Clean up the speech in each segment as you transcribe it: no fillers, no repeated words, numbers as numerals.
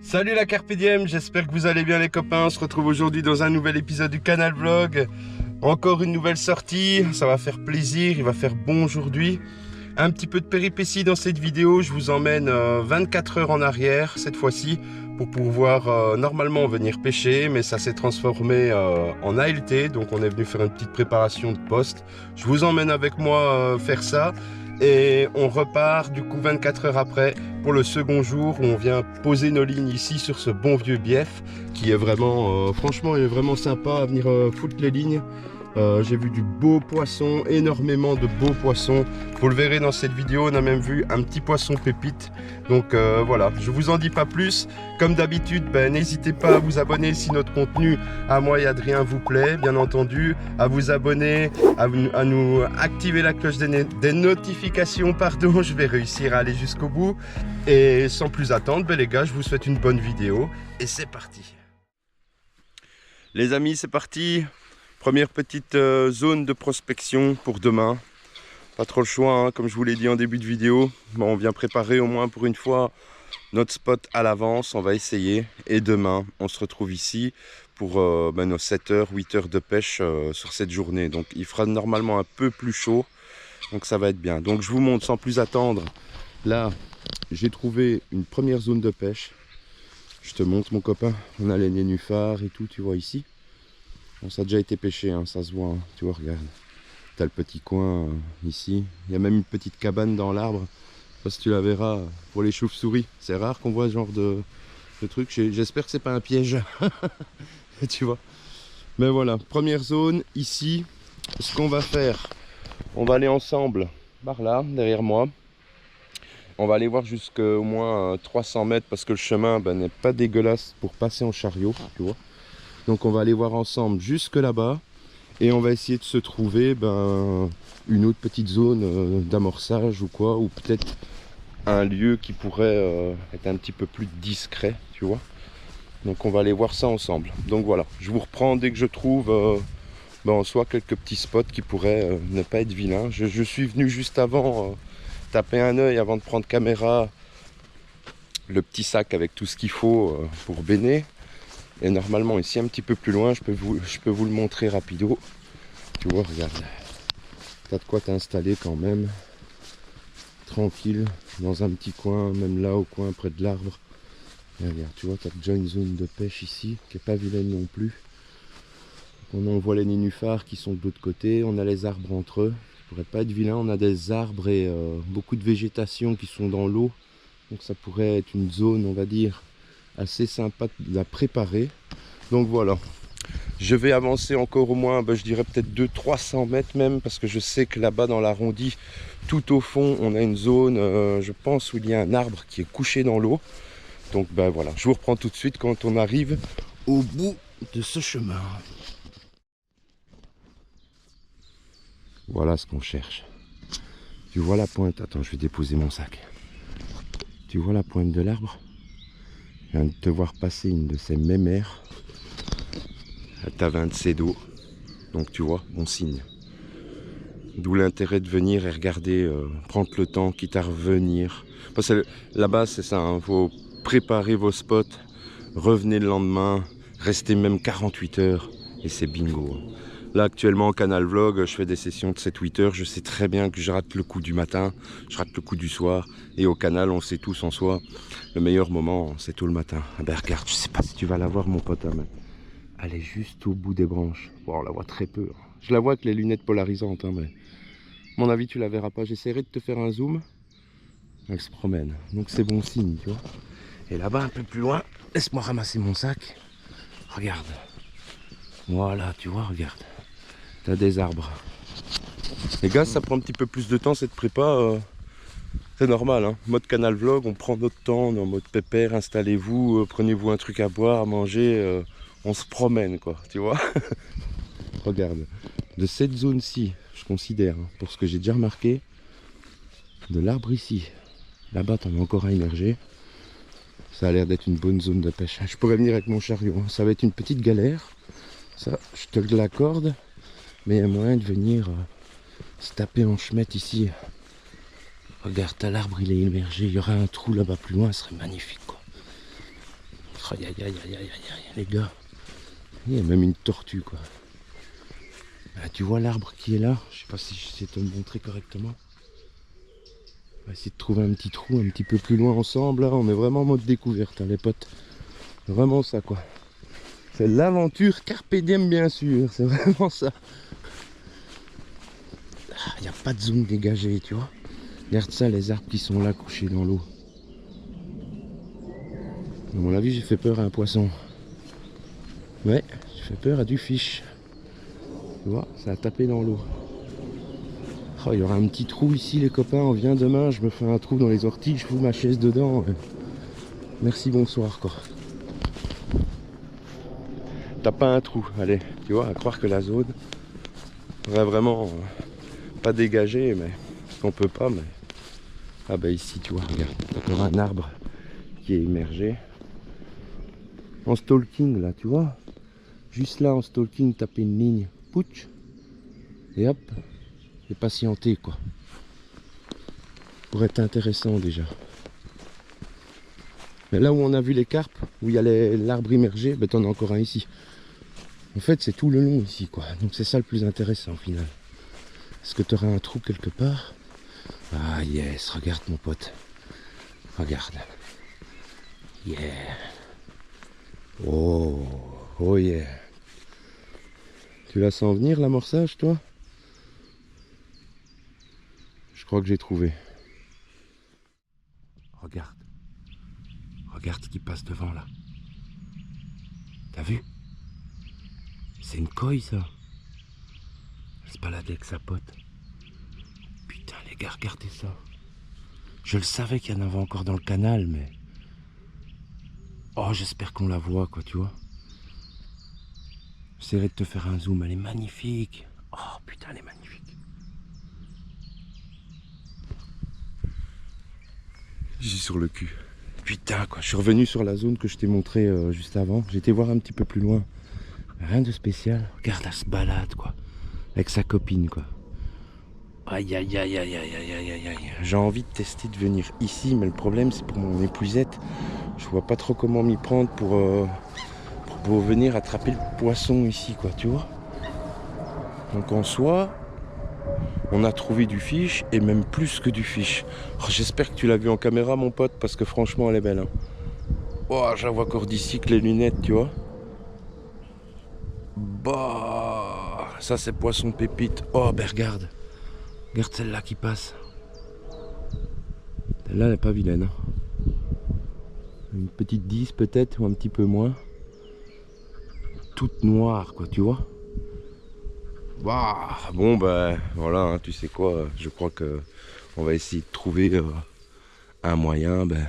Salut la Carpe Diem, j'espère que vous allez bien les copains. On se retrouve aujourd'hui dans un nouvel épisode du Canal Vlog. Encore une nouvelle sortie, ça va faire plaisir, il va faire bon aujourd'hui. Un petit peu de péripéties dans cette vidéo, je vous emmène 24 heures en arrière cette fois-ci pour pouvoir normalement venir pêcher, mais ça s'est transformé en ALT, donc on est venu faire une petite préparation de poste. Je vous emmène avec moi faire ça et on repart du coup 24 heures après pour le second jour où on vient poser nos lignes ici sur ce bon vieux bief qui est vraiment, franchement il est vraiment sympa à venir foutre les lignes. J'ai vu du beau poisson, énormément de beaux poissons. Vous le verrez dans cette vidéo, on a même vu un petit poisson pépite. Donc voilà, je vous en dis pas plus. Comme d'habitude, n'hésitez pas à vous abonner si notre contenu à moi et Adrien vous plaît, bien entendu. À vous abonner, à nous activer la cloche des notifications, pardon. Je vais réussir à aller jusqu'au bout. Et sans plus attendre, les gars, je vous souhaite une bonne vidéo. Et c'est parti. Les amis, c'est parti. Première petite zone de prospection pour demain. Pas trop le choix, hein, comme je vous l'ai dit en début de vidéo. Bon, on vient préparer au moins pour une fois notre spot à l'avance. On va essayer. Et demain, on se retrouve ici pour nos 7 heures, 8 heures de pêche sur cette journée. Donc il fera normalement un peu plus chaud. Donc ça va être bien. Donc je vous montre sans plus attendre. Là, j'ai trouvé une première zone de pêche. Je te montre mon copain. On a les nénuphars et tout, tu vois ici. Bon, ça a déjà été pêché, hein, ça se voit, hein. Tu vois, regarde. T'as le petit coin ici. Il y a même une petite cabane dans l'arbre. Je sais pas si tu la verras pour les chauves-souris. C'est rare qu'on voit ce genre de truc. J'espère que c'est pas un piège. Tu vois. Mais voilà, première zone ici. Ce qu'on va faire, on va aller ensemble par là, derrière moi. On va aller voir jusqu'au moins 300 mètres parce que le chemin n'est pas dégueulasse pour passer en chariot, tu vois. Donc on va aller voir ensemble jusque là-bas et on va essayer de se trouver une autre petite zone d'amorçage ou quoi, ou peut-être un lieu qui pourrait être un petit peu plus discret, tu vois. Donc on va aller voir ça ensemble. Donc voilà, je vous reprends dès que je trouve en soit quelques petits spots qui pourraient ne pas être vilains. Je suis venu juste avant taper un œil avant de prendre caméra, le petit sac avec tout ce qu'il faut pour baigner. Et normalement ici un petit peu plus loin, je peux vous le montrer rapido. Tu vois, regarde. T'as de quoi t'installer quand même. Tranquille, dans un petit coin, même là au coin près de l'arbre. Et regarde, tu vois, t'as déjà une zone de pêche ici, qui est pas vilaine non plus. On voit les nénuphars qui sont de l'autre côté, on a les arbres entre eux. Ça pourrait pas être vilain, on a des arbres et beaucoup de végétation qui sont dans l'eau. Donc ça pourrait être une zone, on va dire, assez sympa à préparer. Donc voilà, je vais avancer encore au moins, je dirais peut-être 200-300 mètres même, parce que je sais que là-bas dans l'arrondi, tout au fond, on a une zone, je pense, où il y a un arbre qui est couché dans l'eau. Donc voilà, je vous reprends tout de suite quand on arrive au bout de ce chemin. Voilà ce qu'on cherche. Tu vois la pointe, attends, je vais déposer mon sac. Tu vois la pointe de l'arbre? Je viens de te voir passer une de ces mémères. T'as 20 de d'eau. Donc tu vois, bon signe. D'où l'intérêt de venir et regarder, prendre le temps, quitte à revenir. Parce que là-bas, c'est ça, hein, faut préparer vos spots, revenez le lendemain, restez même 48 heures et c'est bingo. Là, actuellement, en Canal Vlog, je fais des sessions de 7-8 heures. Je sais très bien que je rate le coup du matin, je rate le coup du soir. Et au canal, on sait tous en soi, le meilleur moment, c'est tôt le matin. Ah ben regarde, je sais pas si tu vas la voir, mon pote, mais elle est juste au bout des branches. Bon, on la voit très peu. Je la vois avec les lunettes polarisantes, hein, mais à mon avis, tu la verras pas. J'essaierai de te faire un zoom. Elle se promène, donc c'est bon signe, tu vois. Et là-bas, un peu plus loin, laisse-moi ramasser mon sac. Regarde. Voilà, tu vois, regarde. T'as des arbres. Les gars, ça prend un petit peu plus de temps cette prépa. C'est normal, hein. Mode Canal Vlog, on prend notre temps, en mode pépère, installez-vous, prenez-vous un truc à boire, à manger, on se promène quoi, tu vois. Regarde, de cette zone-ci, je considère, hein, pour ce que j'ai déjà remarqué, de l'arbre ici, là-bas t'en as encore à émerger. Ça a l'air d'être une bonne zone de pêche. Je pourrais venir avec mon chariot, hein. Ça va être une petite galère, ça je te l'accorde, mais il y a moyen de venir se taper en chemette ici. Regarde, t'as l'arbre, il est immergé, il y aura un trou là-bas plus loin, ce serait magnifique quoi. Aïe aïe aïe aïe aïe aïe, les gars. Il y a même une tortue quoi. Ah, tu vois l'arbre qui est là? Je sais pas si je sais te le montrer correctement. On va essayer de trouver un petit trou un petit peu plus loin ensemble. Là, on est vraiment en mode découverte, hein, les potes. Vraiment ça quoi. C'est l'aventure carpe diem bien sûr. C'est vraiment ça. Il n'y a pas de zone dégagée, tu vois. Regarde ça, les arbres qui sont là couchés dans l'eau. À mon avis, j'ai fait peur à un poisson. Ouais, j'ai fait peur à du fish. Tu vois, ça a tapé dans l'eau. Oh, il y aura un petit trou ici, les copains. On vient demain, je me fais un trou dans les orties, je fous ma chaise dedans. Merci, bonsoir, quoi. T'as pas un trou, allez, tu vois, à croire que la zone va vraiment pas dégager, mais on peut pas, mais. Ah bah ici, tu vois, regarde, t'as encore un arbre qui est immergé. En stalking, là, tu vois. Juste là, en stalking, taper une ligne, pouch, et hop, et patienter, quoi. Pour être intéressant déjà. Mais là où on a vu les carpes, où il y a l'arbre immergé, ben t'en as encore un ici. En fait, c'est tout le long ici, quoi. Donc c'est ça le plus intéressant au final. Est-ce que tu auras un trou quelque part? Ah yes, regarde mon pote. Regarde. Yeah. Oh, oh yeah. Tu la sens venir l'amorçage, toi? Je crois que j'ai trouvé. Regarde. Regarde ce qui passe devant là. T'as vu? C'est une coille ça. Elle se balade avec sa pote. Putain les gars, regardez ça. Je le savais qu'il y en avait encore dans le canal, mais... Oh, j'espère qu'on la voit, quoi, tu vois. J'essaierai de te faire un zoom, elle est magnifique. Oh putain, elle est magnifique. J'ai sur le cul. Putain, quoi, je suis revenu sur la zone que je t'ai montré juste avant. J'ai été voir un petit peu plus loin. Rien de spécial. Regarde, elle se balade, quoi. Avec sa copine, quoi. Aïe, aïe, aïe, aïe, aïe, aïe, aïe, aïe, aïe. J'ai envie de tester de venir ici, mais le problème, c'est pour mon épousette. Je vois pas trop comment m'y prendre pour venir attraper le poisson ici, quoi, tu vois. Donc en soi, on a trouvé du fish, et même plus que du fish. Oh, j'espère que tu l'as vu en caméra, mon pote, parce que franchement, elle est belle. Hein. Oh, j'en vois encore d'ici que les lunettes, tu vois. Bah, ça c'est poisson pépite. Oh, ben regarde. Regarde celle-là qui passe. Celle-là, elle n'est pas vilaine. Hein. Une petite 10 peut-être, ou un petit peu moins. Toute noire, quoi, tu vois. Bah, bon, ben voilà, hein, tu sais quoi, je crois que on va essayer de trouver un moyen. Ben,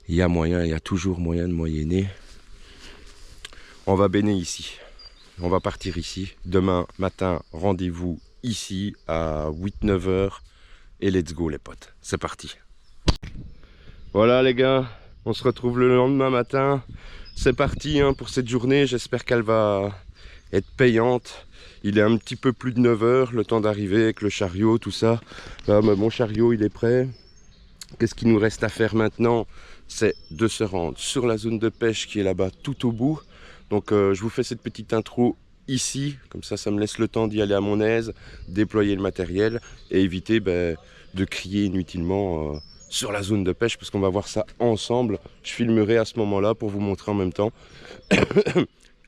il y a moyen, il y a toujours moyen de moyenner. On va baigner ici. On va partir ici. Demain matin, rendez-vous ici à 8-9 heures. Et let's go les potes, c'est parti. Voilà les gars, on se retrouve le lendemain matin. C'est parti hein, pour cette journée, j'espère qu'elle va être payante. Il est un petit peu plus de 9 heures, le temps d'arriver avec le chariot, tout ça. Là, mon chariot il est prêt. Qu'est-ce qu'il nous reste à faire maintenant? C'est de se rendre sur la zone de pêche qui est là-bas tout au bout. Donc je vous fais cette petite intro ici, comme ça me laisse le temps d'y aller à mon aise, déployer le matériel et éviter de crier inutilement sur la zone de pêche parce qu'on va voir ça ensemble. Je filmerai à ce moment-là pour vous montrer en même temps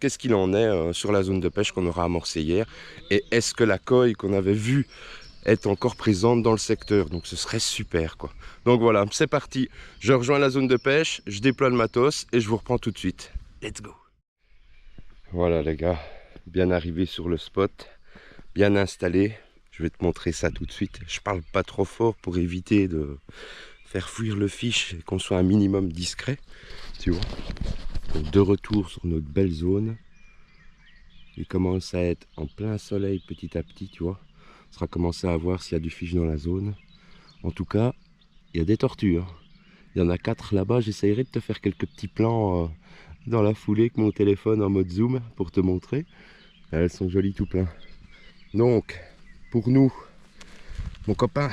qu'est-ce qu'il en est sur la zone de pêche qu'on aura amorcée hier et est-ce que la coille qu'on avait vue est encore présente dans le secteur, donc ce serait super quoi. Donc voilà, c'est parti, je rejoins la zone de pêche, je déploie le matos et je vous reprends tout de suite. Let's go. Voilà les gars, bien arrivé sur le spot, bien installé. Je vais te montrer ça tout de suite. Je parle pas trop fort pour éviter de faire fuir le fish et qu'on soit un minimum discret, tu vois. Donc de retour sur notre belle zone. Il commence à être en plein soleil petit à petit, tu vois. On sera commencé à voir s'il y a du fish dans la zone. En tout cas, il y a des tortues. Hein. Il y en a 4 là-bas. J'essayerai de te faire quelques petits plans dans la foulée avec mon téléphone en mode zoom pour te montrer. Elles sont jolies tout plein. Donc, pour nous, mon copain,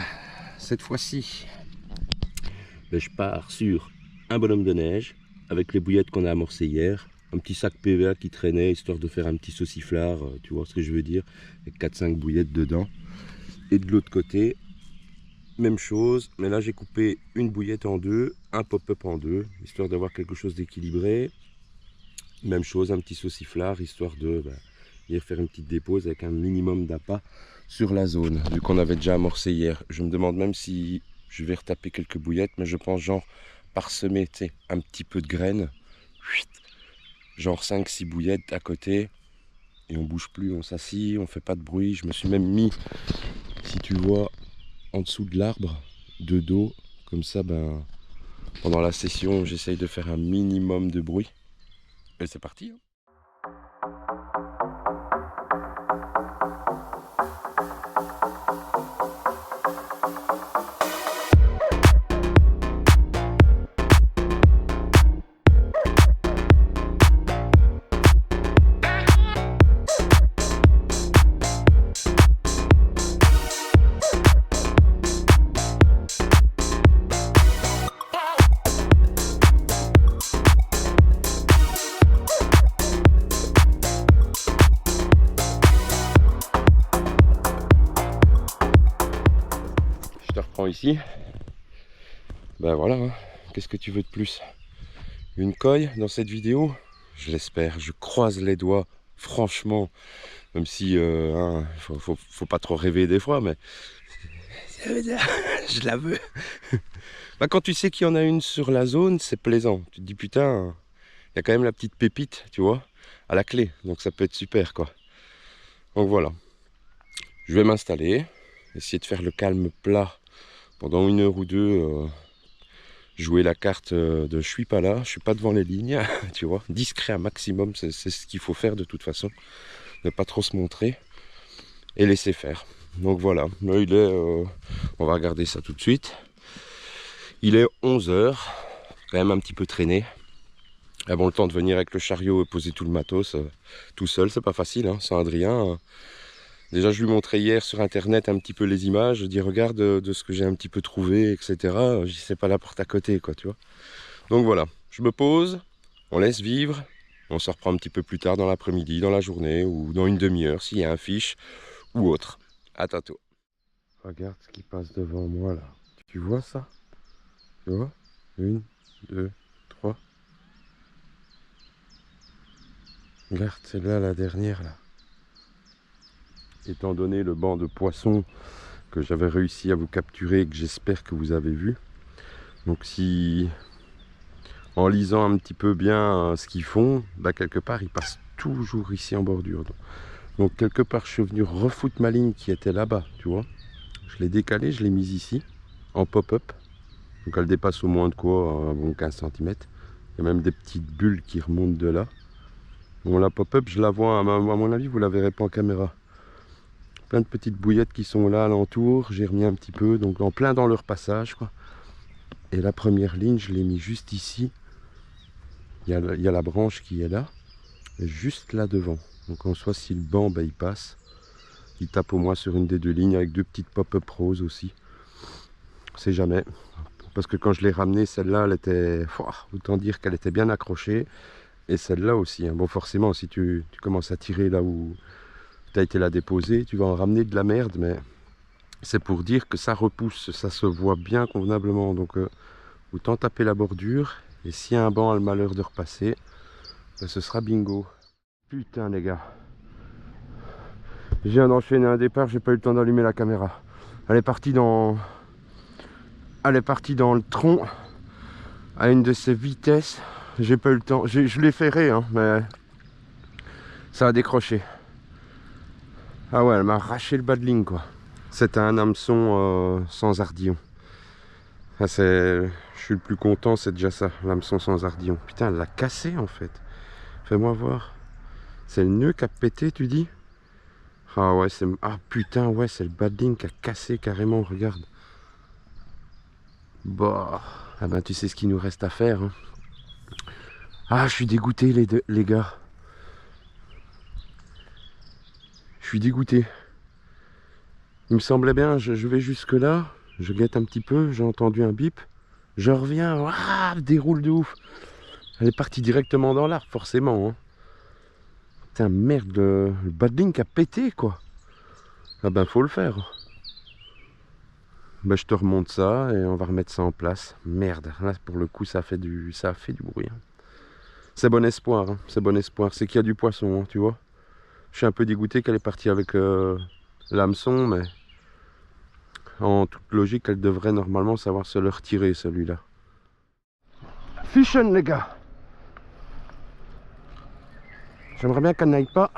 cette fois-ci, je pars sur un bonhomme de neige. avec les bouillettes qu'on a amorcées hier. Un petit sac PVA qui traînait, histoire de faire un petit sauciflard, tu vois ce que je veux dire, avec 4-5 bouillettes dedans. Et de l'autre côté, même chose, mais là j'ai coupé une bouillette en deux, un pop-up en deux, histoire d'avoir quelque chose d'équilibré. Même chose, un petit sauciflard, histoire de venir faire une petite dépose avec un minimum d'appât sur la zone, vu qu'on avait déjà amorcé hier. Je me demande même si je vais retaper quelques bouillettes, mais je pense genre parsemer, tu sais, un petit peu de graines, genre 5-6 bouillettes à côté, et on bouge plus, on s'assit, on fait pas de bruit. Je me suis même mis, si tu vois, en dessous de l'arbre, de dos, comme ça, pendant la session, j'essaye de faire un minimum de bruit. Et c'est parti, hein. Ici, voilà, hein. Qu'est-ce que tu veux de plus? Une coille dans cette vidéo, je l'espère, je croise les doigts, franchement, même si faut pas trop rêver des fois, mais je la veux. Quand tu sais qu'il y en a une sur la zone, c'est plaisant, tu te dis putain, il y a quand même la petite pépite, tu vois, à la clé, donc ça peut être super, quoi. Donc voilà, je vais m'installer, essayer de faire le calme plat pendant 1 heure ou 2, jouer la carte de je suis pas là, je suis pas devant les lignes, tu vois, discret un maximum, c'est ce qu'il faut faire de toute façon, ne pas trop se montrer et laisser faire. Donc voilà, là il est, on va regarder ça tout de suite, il est 11 h, quand même un petit peu traîné. Ah bon, le temps de venir avec le chariot et poser tout le matos, tout seul, c'est pas facile, hein, sans Adrien. Déjà, je lui montrais hier sur internet un petit peu les images. Je dis regarde de ce que j'ai un petit peu trouvé, etc. Je dis c'est pas la porte à côté, quoi, tu vois. Donc voilà, je me pose, on laisse vivre. On se reprend un petit peu plus tard dans l'après-midi, dans la journée ou dans une demi-heure s'il y a un fiche ou autre. À tantôt. Regarde ce qui passe devant moi là. Tu vois ça? Tu vois? 1, 2, 3. Regarde, c'est là la dernière là. Étant donné le banc de poissons que j'avais réussi à vous capturer et que j'espère que vous avez vu. Donc si, en lisant un petit peu bien ce qu'ils font, quelque part ils passent toujours ici en bordure. Donc quelque part je suis venu refoutre ma ligne qui était là-bas, tu vois. Je l'ai décalée, je l'ai mise ici, en pop-up. Donc elle dépasse au moins de quoi, bon 15 cm. Il y a même des petites bulles qui remontent de là. Bon la pop-up je la vois, à mon avis vous la verrez pas en caméra. Plein de petites bouillettes qui sont là alentour, j'ai remis un petit peu, donc en plein dans leur passage, quoi. Et la première ligne, je l'ai mis juste ici. Il y a la branche qui est là, et juste là devant. Donc en soi, si le banc, il passe, il tape au moins sur une des deux lignes, avec 2 petites pop-up roses aussi. On sait jamais. Parce que quand je l'ai ramenée, celle-là, elle était, autant dire qu'elle était bien accrochée. Et celle-là aussi, hein. Bon, forcément, si tu commences à tirer là où tu as été la déposer, tu vas en ramener de la merde, mais c'est pour dire que ça repousse, ça se voit bien convenablement. Donc autant taper la bordure, et si un banc a le malheur de repasser, ce sera bingo. Putain les gars, je viens d'enchaîner un départ, j'ai pas eu le temps d'allumer la caméra. Elle est partie dans le tronc à une de ses vitesses. J'ai pas eu le temps, je l'ai ferré, hein, mais ça a décroché. Ah ouais, elle m'a arraché le bas de ligne, quoi. C'était un hameçon sans ardillon. Ah, je suis le plus content, c'est déjà ça, l'hameçon sans ardillon. Putain, elle l'a cassé en fait. Fais-moi voir. C'est le nœud qui a pété, tu dis? Ah ouais, c'est... Ah putain, ouais, c'est le bas de ligne qui a cassé carrément, regarde. Bah, ah ben tu sais ce qu'il nous reste à faire, hein. Ah, je suis dégoûté les gars. Je suis dégoûté. Il me semblait bien, je vais jusque là, je guette un petit peu, j'ai entendu un bip. Je reviens, déroule de ouf. Elle est partie directement dans l'arbre, forcément. Hein. Putain, merde, le badling a pété, quoi. Ah ben, faut le faire. Ben, je te remonte ça et on va remettre ça en place. Merde, là, pour le coup, ça a fait du bruit. Hein. C'est bon espoir, hein. C'est bon espoir. C'est qu'il y a du poisson, hein, tu vois. Je suis un peu dégoûté qu'elle est partie avec l'hameçon, mais en toute logique, elle devrait normalement savoir se le retirer, celui-là. Fischen, les gars. J'aimerais bien qu'elle n'aille pas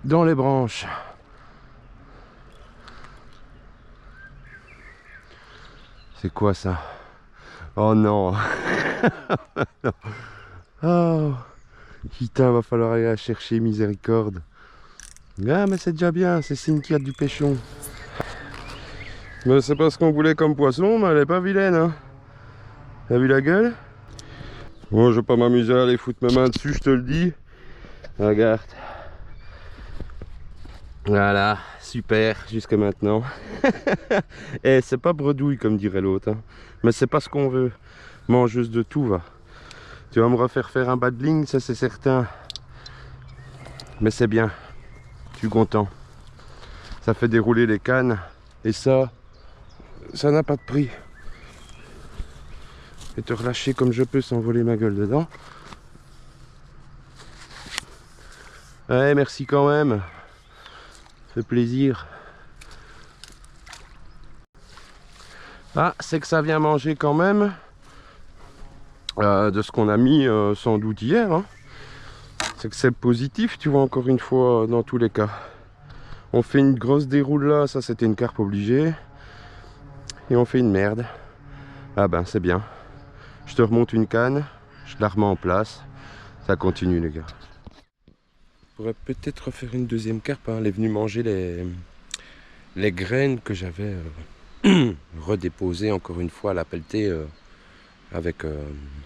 dans les branches. C'est quoi ça? Oh non. Oh putain, va falloir aller la chercher, miséricorde. Ah mais c'est déjà bien, c'est signe qu'il y a du pêchon. Mais c'est pas ce qu'on voulait comme poisson, mais elle est pas vilaine, hein. T'as vu la gueule? Bon, je vais pas m'amuser à aller foutre mes mains dessus, je te le dis. Regarde. Voilà, super, jusque maintenant. Et c'est pas bredouille comme dirait l'autre, hein. Mais c'est pas ce qu'on veut. Mangeuse de tout, va. Tu vas me refaire faire un badling, ça c'est certain. Mais c'est bien. Je suis content. Ça fait dérouler les cannes. Et ça n'a pas de prix. Je vais te relâcher comme je peux sans voler ma gueule dedans. Ouais, merci quand même. Ça fait plaisir. Ah, c'est que ça vient manger quand même de ce qu'on a mis sans doute hier. Hein. C'est que c'est positif, tu vois, encore une fois, dans tous les cas. On fait une grosse déroule là, ça c'était une carpe obligée. Et on fait une merde. Ah ben, c'est bien. Je te remonte une canne, je la remets en place. Ça continue, les gars. Je pourrais peut-être refaire une deuxième carpe. Hein. Elle est venue manger les graines que j'avais redéposées encore une fois à la pelletée avec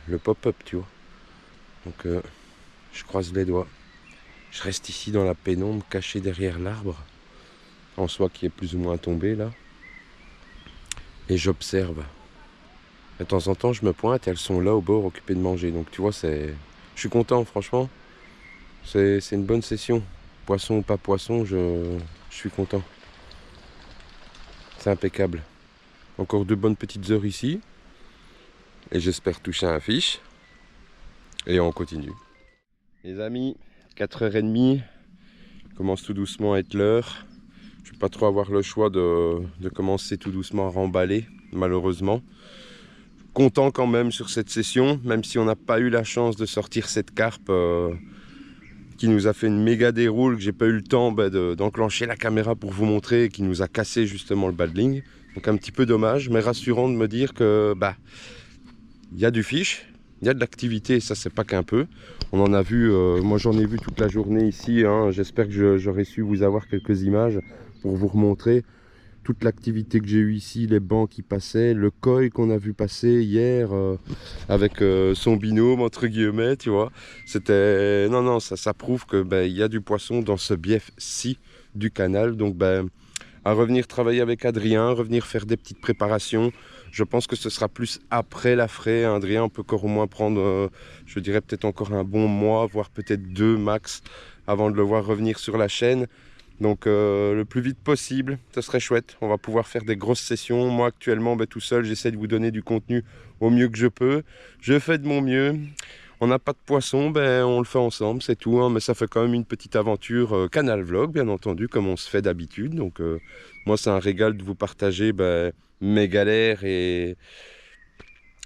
le pop-up, tu vois. Donc, je croise les doigts. Je reste ici dans la pénombre, caché derrière l'arbre, en soi qui est plus ou moins tombé là. Et j'observe. De temps en temps, je me pointe et elles sont là au bord, occupées de manger. Donc, tu vois, je suis content, franchement. C'est une bonne session. Poisson ou pas poisson, je suis content. C'est impeccable. Encore 2 bonnes petites heures ici. Et j'espère toucher un fiche. Et on continue. Les amis, 4h30. Commence tout doucement à être l'heure. Je ne vais pas trop avoir le choix de commencer tout doucement à remballer, malheureusement. Content quand même sur cette session, même si on n'a pas eu la chance de sortir cette carpe qui nous a fait une méga déroule, que j'ai pas eu le temps d'enclencher la caméra pour vous montrer, et qui nous a cassé justement le badling. Donc un petit peu dommage, mais rassurant de me dire que il y a du fish, il y a de l'activité, et ça c'est pas qu'un peu. On en a vu, moi j'en ai vu toute la journée ici, hein. J'espère que j'aurai su vous avoir quelques images pour vous remontrer toute l'activité que j'ai eue ici, les bancs qui passaient, le koi qu'on a vu passer hier avec son binôme entre guillemets, tu vois. C'était non, ça prouve que il y a du poisson dans ce bief-ci du canal. Donc à revenir travailler avec Adrien, revenir faire des petites préparations. Je pense que ce sera plus après la fraie. Adrien, on peut encore au moins prendre, je dirais peut-être encore un bon mois, voire peut-être 2 max, avant de le voir revenir sur la chaîne. Donc le plus vite possible, ce serait chouette. On va pouvoir faire des grosses sessions. Moi actuellement, tout seul, j'essaie de vous donner du contenu au mieux que je peux. Je fais de mon mieux. On n'a pas de poisson, on le fait ensemble, c'est tout. Hein, mais ça fait quand même une petite aventure canal vlog, bien entendu, comme on se fait d'habitude. Donc moi, c'est un régal de vous partager mes galères et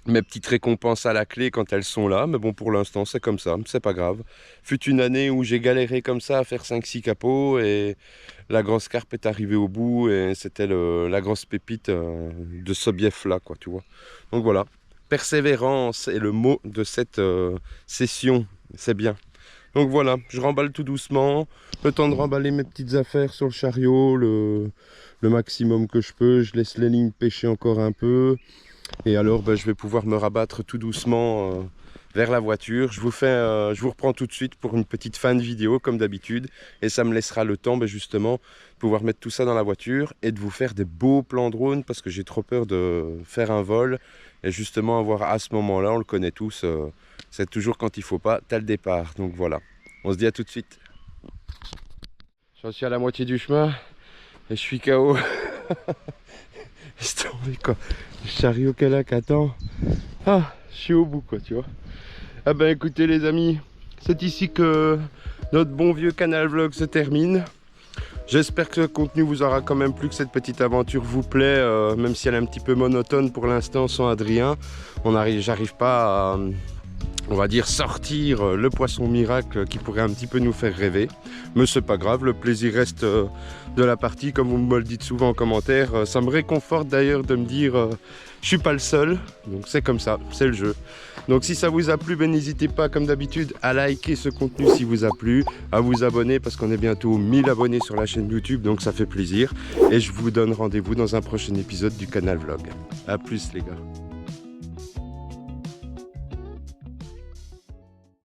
mes petites récompenses à la clé quand elles sont là. Mais bon, pour l'instant, c'est comme ça, c'est pas grave. Fut une année où j'ai galéré comme ça à faire 5-6 capots et la grosse carpe est arrivée au bout et c'était la grosse pépite de ce bief-là, quoi, tu vois. Donc voilà, persévérance est le mot de cette session, c'est bien. Donc voilà, je remballe tout doucement, le temps de remballer mes petites affaires sur le chariot, le maximum que je peux. Je laisse les lignes pêcher encore un peu. Et alors je vais pouvoir me rabattre tout doucement vers la voiture. Je vous reprends tout de suite pour une petite fin de vidéo comme d'habitude. Et ça me laissera le temps justement de pouvoir mettre tout ça dans la voiture et de vous faire des beaux plans drone parce que j'ai trop peur de faire un vol. Et justement avoir à ce moment-là, on le connaît tous, c'est toujours quand il faut pas, t'as le départ. Donc voilà, on se dit à tout de suite. J'en suis à la moitié du chemin et je suis KO. C'est tombé quoi. Le chariot Calac attend. Ah, je suis au bout quoi, tu vois. Ah ben écoutez les amis, c'est ici que notre bon vieux canal vlog se termine. J'espère que le contenu vous aura quand même plu, que cette petite aventure vous plaît, même si elle est un petit peu monotone pour l'instant sans Adrien. J'arrive pas à, on va dire, sortir le poisson miracle qui pourrait un petit peu nous faire rêver. Mais c'est pas grave, le plaisir reste de la partie, comme vous me le dites souvent en commentaire. Ça me réconforte d'ailleurs de me dire je suis pas le seul, donc c'est comme ça, c'est le jeu. Donc si ça vous a plu, ben, n'hésitez pas comme d'habitude à liker ce contenu si vous a plu, à vous abonner parce qu'on est bientôt 1000 abonnés sur la chaîne YouTube, donc ça fait plaisir. Et je vous donne rendez-vous dans un prochain épisode du Canal Vlog. A plus les gars.